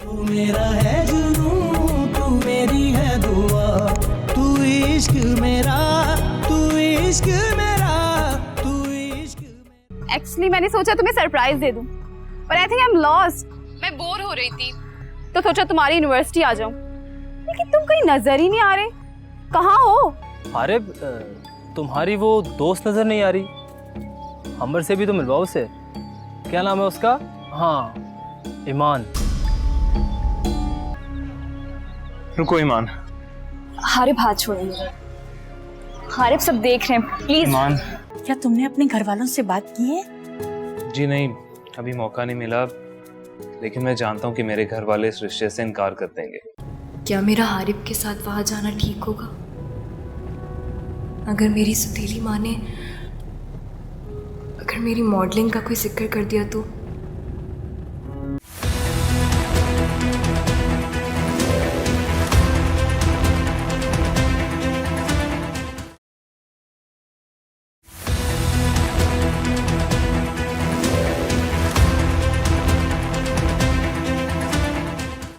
तू मेरा है जुनून, तू मेरी है दुआ, तू इश्क मेरा, तू इश्क मेरा, तू इश्क मेरा। एक्चुअली मैंने सोचा तुम्हें सरप्राइज दे दूं, पर I think I am lost. मैं बोर हो रही थी तो सोचा तुम्हारी यूनिवर्सिटी आ जाऊं, लेकिन तुम कहीं नजर ही नहीं आ रहे। कहाँ हो? अरे तुम्हारी वो दोस्त नजर नहीं आ रही, हमर से भी तो मिलवाओ उसे। क्या नाम है उसका? हाँ, ईमान। रुको ईमान। हारिब हाथ छोड़िए। हारिब सब देख रहे हैं, प्लीज। ईमान। क्या तुमने अपने घर वालों से बात की है? जी नहीं, अभी मौका नहीं मिला, लेकिन मैं जानता हूँ कि मेरे घर वाले इस रिश्ते से इनकार कर देंगे। क्या मेरा हारिब के साथ वहां जाना ठीक होगा? अगर मेरी सुतीली माँ ने अगर मेरी मॉडलिंग का कोई जिक्र कर दिया तो